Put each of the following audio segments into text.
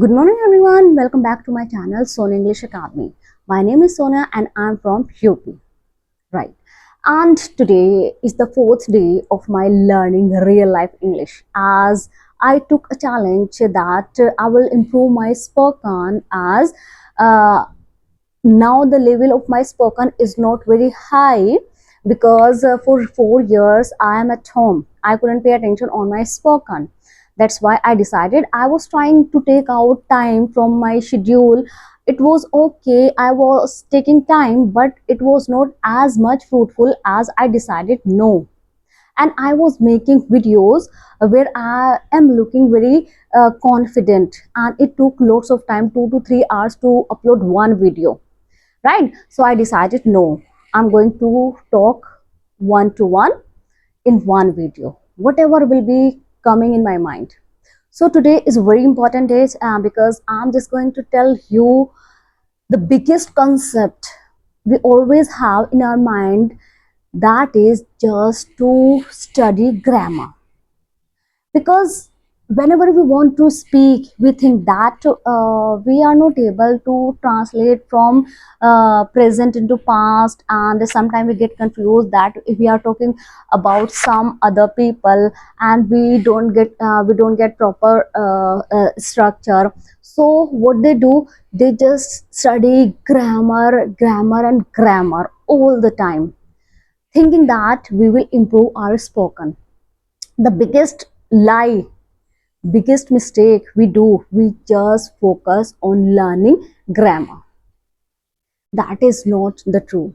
Good morning everyone, welcome back to my channel Sonia English Academy. My name is Sonia and I'm from UP. Right. And today is the fourth day of my learning real life English, as I took a challenge that I will improve my spoken, as uh, now the level of my spoken is not very high because for 4 years I am at home. I couldn't pay attention on my spoken. That's why I decided I was trying to take out time from my schedule. It was okay, I was taking time, but it was not as much fruitful as I decided no. And I was making videos where I am looking very confident, and it took lots of time, 2 to 3 hours to upload one video, right? So I decided no, I'm going to talk one to one in one video, whatever will be coming in my mind. So today is a very important day because I'm just going to tell you the biggest concept we always have in our mind, that is just to study grammar. Because whenever we want to speak, we think that we are not able to translate from present into past, and sometimes we get confused that if we are talking about some other people and we don't get proper structure. So what they do, they just study grammar and grammar all the time, thinking that we will improve our spoken. The biggest lie, biggest mistake we do, we just focus on learning grammar. That is not the truth,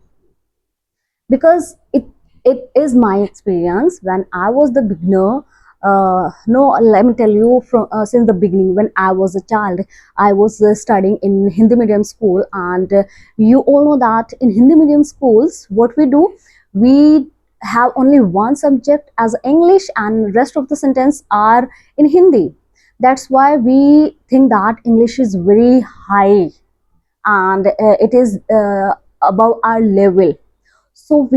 because it is my experience when I was the beginner. No, let me tell you, from since the beginning, when I was a child, I was studying in Hindi medium school, and you all know that in Hindi medium schools what we do, we have only one subject as English and rest of the sentence are in Hindi. That's why we think that English is very high, and it is above our level. So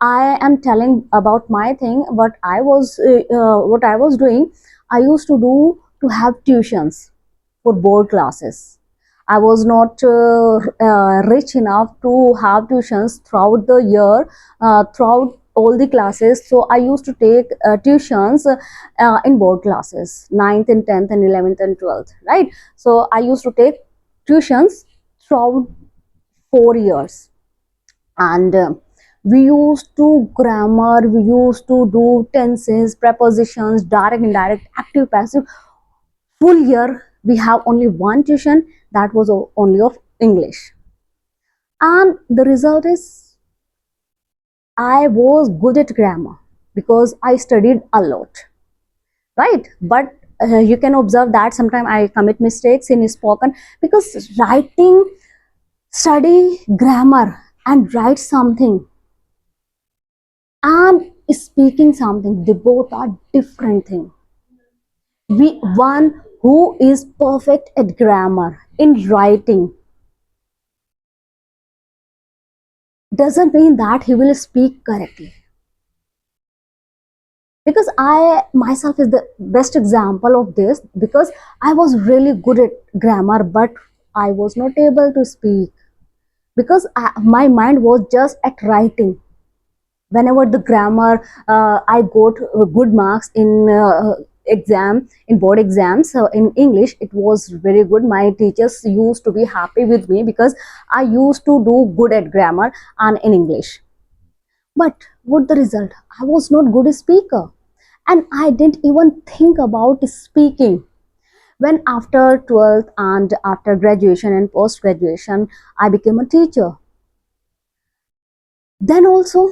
I am telling about my thing, what I was doing. I used to do to have tuitions for board classes. I was not rich enough to have tuitions throughout the year, throughout all the classes. So I used to take tuitions in board classes, ninth and 10th and 11th and 12th, right? So I used to take tuitions throughout 4 years. And we used to grammar, we used to do tenses, prepositions, direct, indirect, active, passive. Full year we have only one tuition, that was only of English. And the result is I was good at grammar because I studied a lot, right? But you can observe that sometimes I commit mistakes in spoken, because writing, study grammar and write something and speaking something, they both are different thing. We One who is perfect at grammar in writing doesn't mean that he will speak correctly, because I myself is the best example of this, because I was really good at grammar, but I was not able to speak because my mind was just at writing. Whenever the grammar, I got good marks in exam, in board exams. So in English it was very good. My teachers used to be happy with me because I used to do good at grammar and in English. But what the result, I was not good speaker, and I didn't even think about speaking. When after 12th and after graduation and post graduation I became a teacher, then also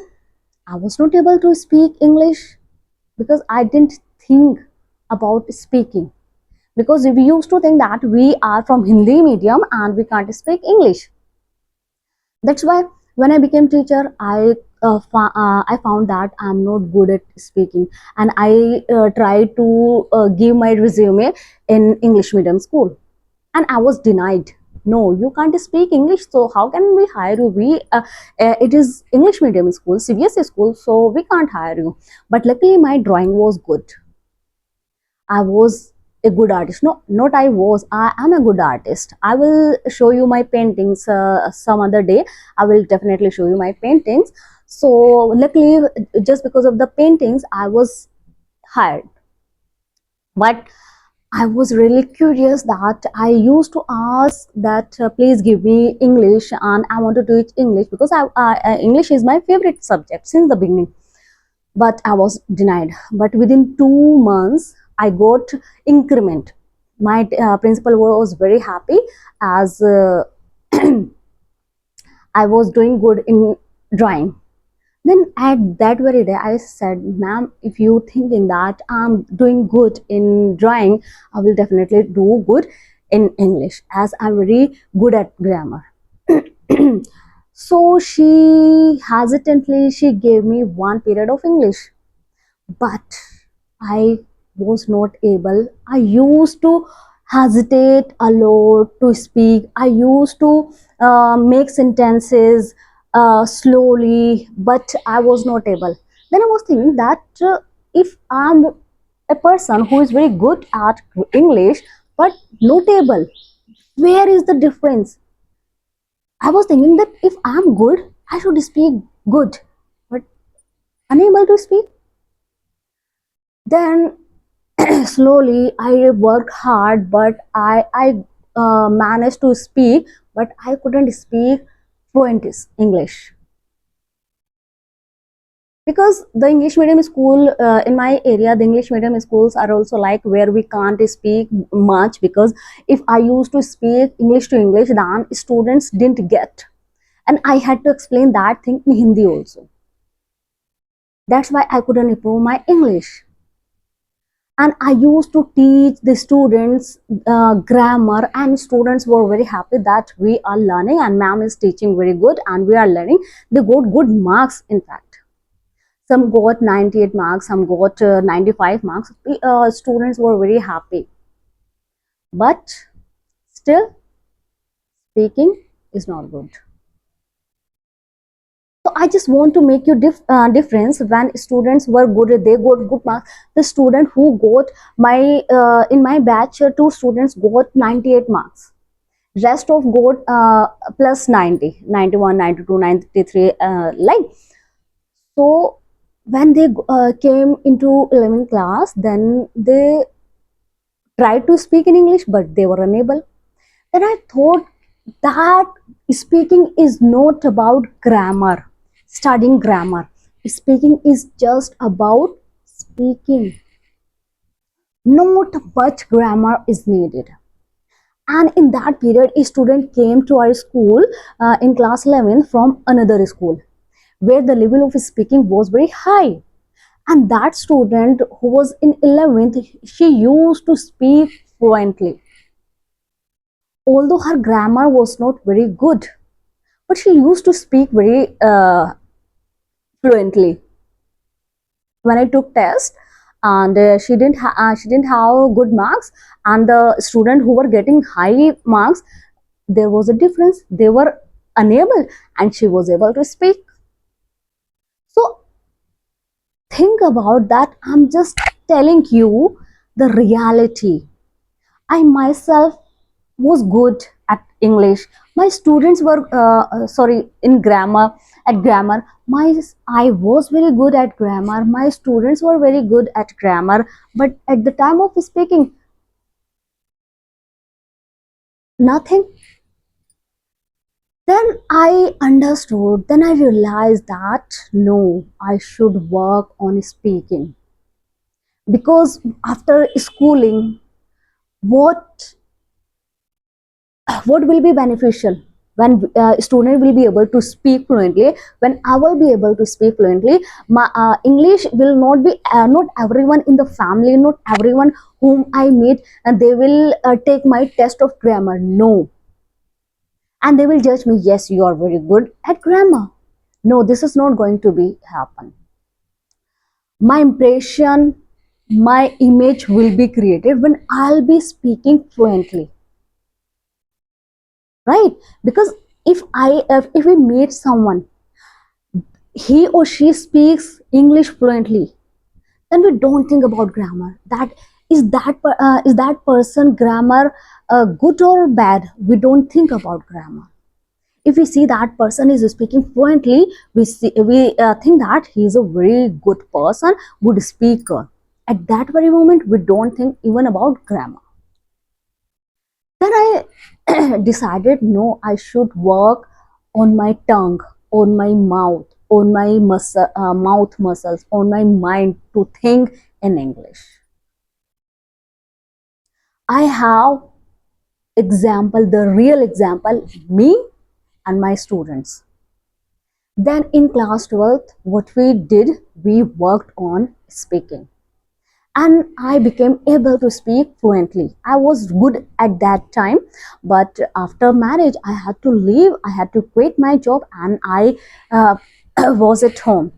I was not able to speak English because I didn't think about speaking. Because we used to think that we are from Hindi medium and we can't speak English. That's why when I became teacher, I found that I'm not good at speaking, and I tried to give my resume in English medium school, and I was denied. No, you can't speak English, so how can we hire you? It is English medium school, CBSE school, so we can't hire you. But luckily my drawing was good. I was a good artist. No, not I was. I am a good artist. I will show you my paintings some other day. I will definitely show you my paintings. So luckily, just because of the paintings, I was hired. But I was really curious that I used to ask that please give me English, and I want to teach English because English is my favorite subject since the beginning. But I was denied. But within 2 months, I got increment. My principal was very happy as I was doing good in drawing. Then at that very day, I said, ma'am, if you thinking that I'm doing good in drawing, I will definitely do good in English as I'm very good at grammar. So she gave me one period of English, but I was not able. I used to hesitate a lot to speak. I used to make sentences slowly, but I was not able. Then I was thinking that if I'm a person who is very good at English but not able, where is the difference? I was thinking that if I'm good, I should speak good, but unable to speak. Then slowly I worked hard, but I managed to speak, but I couldn't speak fluent English because the English medium school in my area, the English medium schools are also like where we can't speak much, because if I used to speak English to English, then students didn't get, and I had to explain that thing in Hindi also. That's why I couldn't improve my English. And I used to teach the students grammar, and students were very happy that we are learning and ma'am is teaching very good and we are learning. They got good marks. In fact, some got 98 marks, some got 95 marks. The students were very happy, but still speaking is not good. So I just want to make you difference. When students were good, they got good marks. The student who got my in my batch, two students got 98 marks. Rest of got plus 90, 91, 92, 93, like. So when they came into 11th class, then they tried to speak in English, but they were unable. Then I thought that speaking is not about grammar, studying grammar. Speaking is just about speaking. Not much grammar is needed. And in that period, a student came to our school in class 11 from another school where the level of speaking was very high. And that student who was in 11th, she used to speak fluently. Although her grammar was not very good, but she used to speak very fluently. When I took test, and she didn't have good marks, and the student who were getting high marks, there was a difference. They were unable, and she was able to speak. So think about that. I'm just telling you the reality. I myself was good at English. My students were sorry, in grammar, at grammar. I was very good at grammar. My students were very good at grammar, but at the time of speaking, nothing. Then I understood. Then I realized that no, I should work on speaking, because after schooling, what what will be beneficial when student will be able to speak fluently? When I will be able to speak fluently, my English will not be not everyone in the family, not everyone whom I meet, and they will take my test of grammar. No, and they will judge me, yes, you are very good at grammar. No, this is not going to be happen. My impression, my image will be created when I'll be speaking fluently, right? Because if we meet someone, he or she speaks English fluently, then we don't think about grammar. That Is that person grammar good or bad? We don't think about grammar. If we see that person is speaking fluently, we think that he is a very good person, good speaker. At that very moment, we don't think even about grammar. Then I decided, no, I should work on my tongue, on my mouth, on my mouth muscles, on my mind to think in English. I have example, the real example, me and my students. Then in class 12th, what we did, we worked on speaking. And I became able to speak fluently. I was good at that time, but after marriage, I had to leave, I had to quit my job, and I was at home.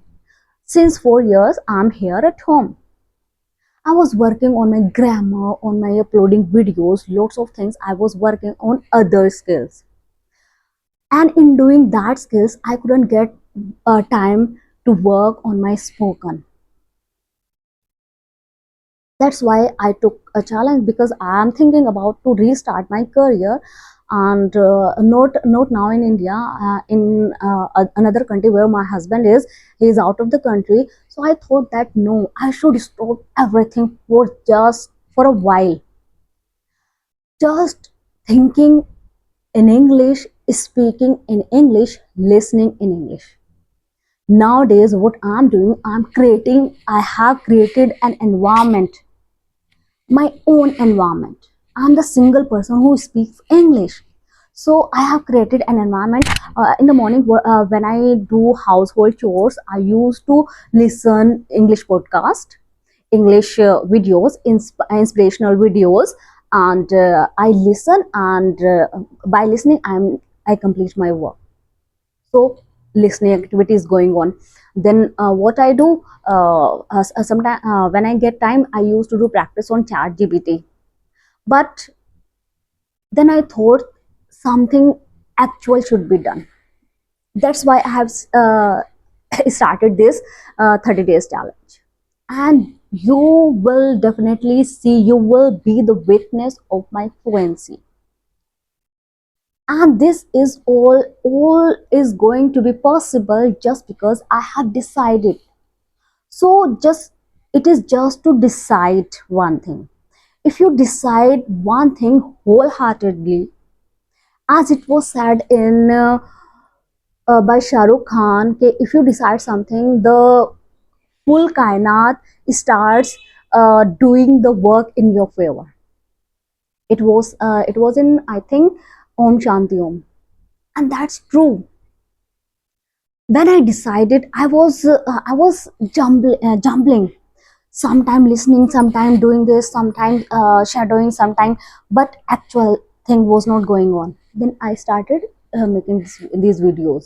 Since 4 years, I'm here at home. I was working on my grammar, on my uploading videos, lots of things. I was working on other skills. And in doing that skills, I couldn't get time to work on my spoken. That's why I took a challenge, because I'm thinking about to restart my career, and not now in India, in another country where my husband is. He is out of the country, so I thought that no, I should stop everything for just for a while, just thinking in English, speaking in English, listening in English. Nowadays, what I'm doing, I have created an environment, my own environment. I'm the single person who speaks English. So I have created an environment. In the morning, when I do household chores, I used to listen English podcast, English videos, inspirational videos, and I listen. And by listening, I complete my work. So listening activity is going on. Then what I do, sometimes when I get time, I used to do practice on chat gpt. But then I thought something actual should be done. That's why I have started this 30 days challenge. And you will definitely see, you will be the witness of my fluency. And this is all is going to be possible just because I have decided. So just, it is just to decide one thing. If you decide one thing wholeheartedly, as it was said in by Shahrukh Khan, if you decide something, the full kainat starts doing the work in your favor. It was in, I think, Om Shanti Om, and that's true. When I decided, I was jumbling, sometime listening, sometime doing this, sometime shadowing, sometime, but actual thing was not going on. Then I started making these videos,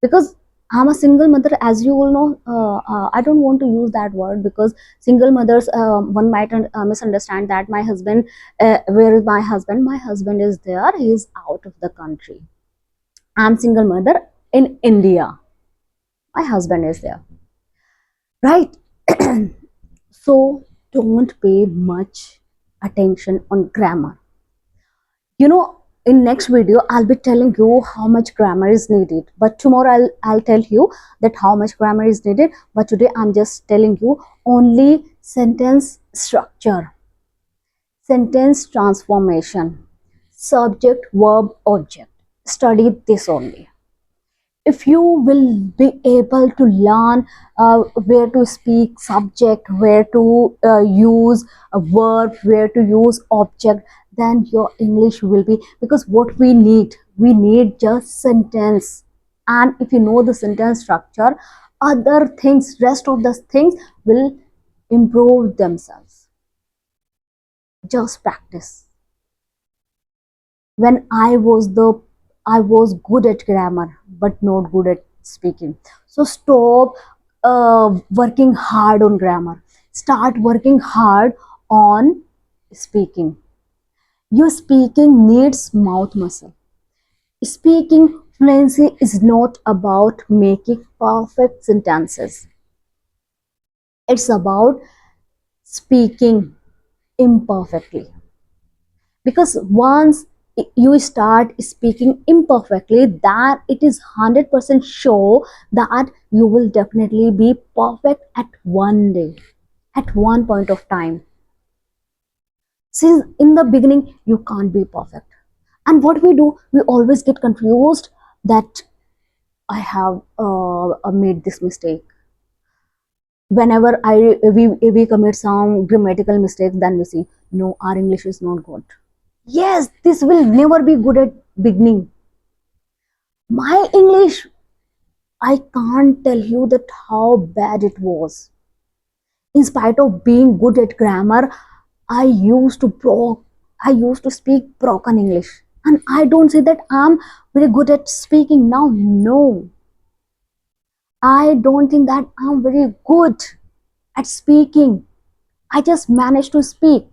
because I'm a single mother, as you all know. I don't want to use that word, because single mothers, one might misunderstand that my husband, where is my husband? My husband is there, he is out of the country. I'm single mother in India. My husband is there, right? So don't pay much attention on grammar. In next video, I'll be telling you how much grammar is needed. But tomorrow I'll tell you that how much grammar is needed. But today I'm just telling you only sentence structure, sentence transformation, subject, verb, object. Study this only. If you will be able to learn where to speak subject, where to use a verb, where to use object, then your English will be, because what we need just sentence. And if you know the sentence structure, other things, rest of the things will improve themselves. Just practice. When I was good at grammar but not good at speaking. So stop working hard on grammar, start working hard on speaking. Your speaking needs mouth muscle. Speaking fluency is not about making perfect sentences, it's about speaking imperfectly. Because once you start speaking imperfectly, that it is 100% sure that you will definitely be perfect at one day, at one point of time. Since in the beginning you can't be perfect, and what we do, we always get confused that I have made this mistake. Whenever we commit some grammatical mistakes, then we see, no, our English is not good. Yes, this will never be good at beginning. My English, I can't tell you that how bad it was. In spite of being good at grammar, I used to I used to speak broken English. And I don't say that I'm very good at speaking now. No, I don't think that I'm very good at speaking. I just managed to speak.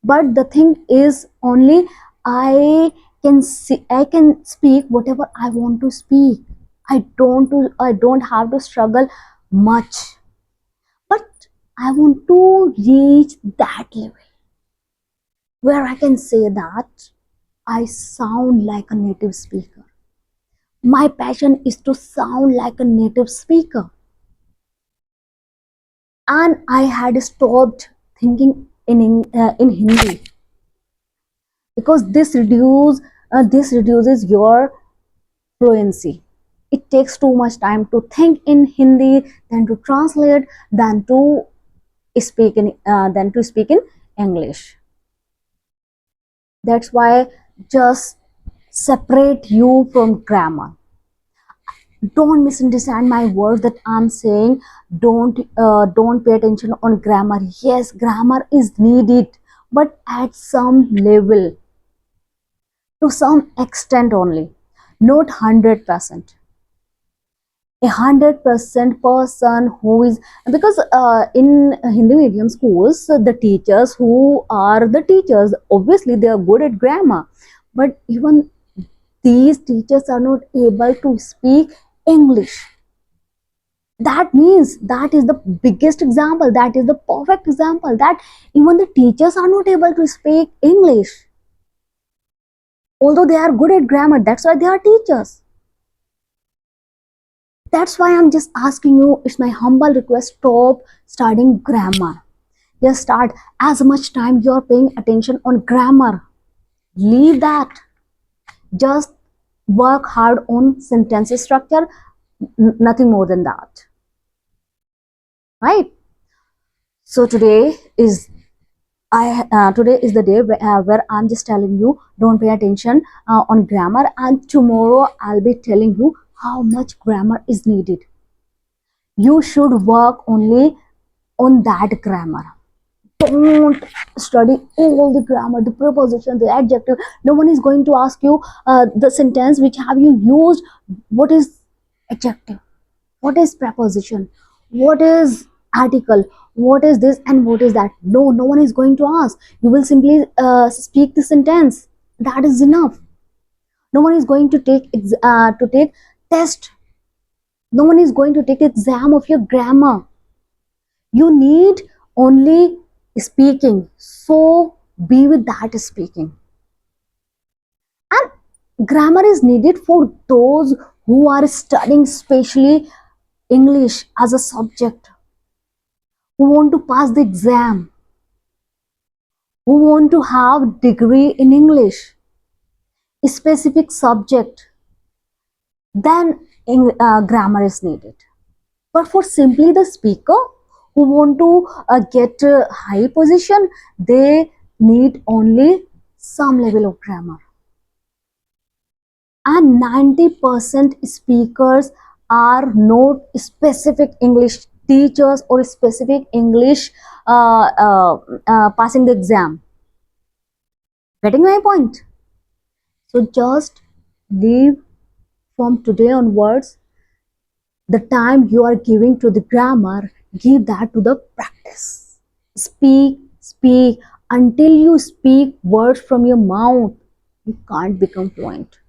But the thing is only I can speak whatever I want to speak. I don't have to struggle much. But I want to reach that level where I can say that I sound like a native speaker. My passion is to sound like a native speaker. And I had stopped thinking in Hindi, because this reduces your fluency. It takes too much time to think in Hindi, then to translate, than to speak in English. That's why just separate you from grammar. Don't misunderstand my words that I'm saying. Don't pay attention on grammar. Yes, grammar is needed, but at some level, to some extent only, not 100%. 100% person who is, because in Hindi medium schools, the teachers who are the teachers, obviously they are good at grammar, but even these teachers are not able to speak English. That means that is the biggest example, that is the perfect example, that even the teachers are not able to speak English, although they are good at grammar. That's why they are teachers. That's why I'm just asking you, it's my humble request, stop studying grammar. Just start as much time you're paying attention on grammar. Leave that. Just work hard on sentence structure, nothing more than that. Right? So today is the day where I'm just telling you, don't pay attention on grammar, and tomorrow I'll be telling you how much grammar is needed. You should work only on that grammar. Don't study all the grammar, the preposition, the adjective. No one is going to ask you the sentence which have you used, what is adjective, what is preposition, what is article, what is this and what is that. No one is going to ask. You will simply speak the sentence. That is enough. No one is going to take test. No one is going to take exam of your grammar. You need only speaking, so be with that speaking. And grammar is needed for those who are studying specially English as a subject, who want to pass the exam, who want to have degree in English, a specific subject. Then grammar is needed. But for simply the speaker who want to get a high position, they need only some level of grammar. And 90% speakers are not specific English teachers or specific English passing the exam. Getting my point? So just leave from today onwards, the time you are giving to the grammar, give that to the practice. Speak until you speak words from your mouth. You can't become fluent.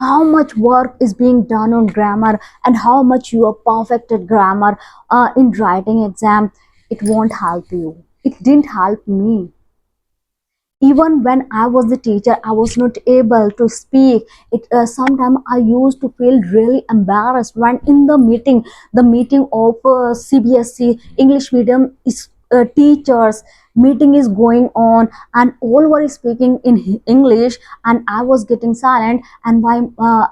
How much work is being done on grammar, and how much you are perfect at grammar in writing exam. it won't help you. It didn't help me. Even when I was the teacher, I was not able to speak it. Sometimes I used to feel really embarrassed when in the meeting of CBSE English medium is teachers meeting is going on, and all were speaking in English, and I was getting silent. And why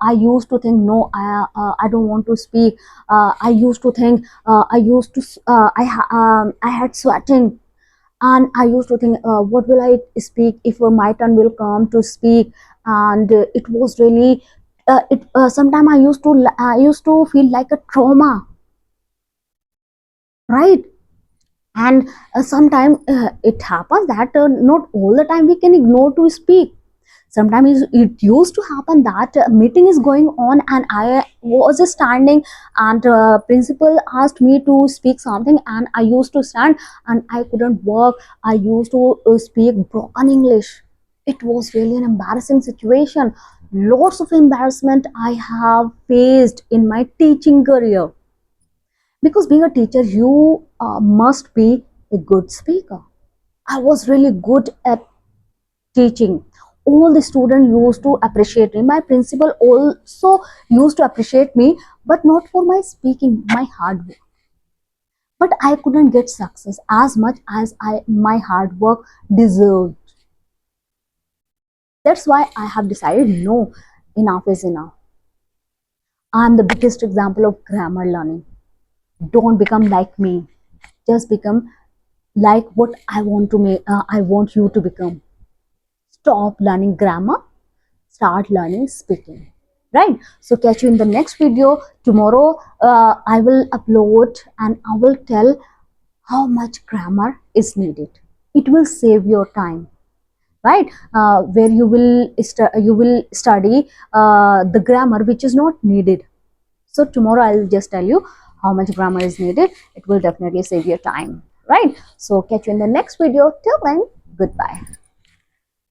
I used to think, no, I don't want to speak. I used to think, I used to I had sweating, and I used to think, what will I speak if my turn will come to speak. And it was really it sometimes I used to feel like a trauma, right? And sometimes it happens that not all the time we can ignore to speak. Sometimes it used to happen that a meeting is going on and I was standing, and principal asked me to speak something, and I used to stand and I couldn't work. I used to speak broken English. It was really an embarrassing situation. Lots of embarrassment I have faced in my teaching career, because being a teacher you must be a good speaker. I was really good at teaching. All the students used to appreciate me. My principal also used to appreciate me, but not for my speaking, my hard work. But I couldn't get success as much as my hard work deserved. That's why I have decided, no, enough is enough. I'm the biggest example of grammar learning. Don't become like me. Just become like what I want to make. I want you to become. Stop learning grammar, start learning speaking, right? So catch you in the next video tomorrow. I will upload and I will tell how much grammar is needed. It will save your time, right? Where you will study the grammar which is not needed. So tomorrow I'll just tell you how much grammar is needed. It will definitely save your time, right? So catch you in the next video. Till then, goodbye.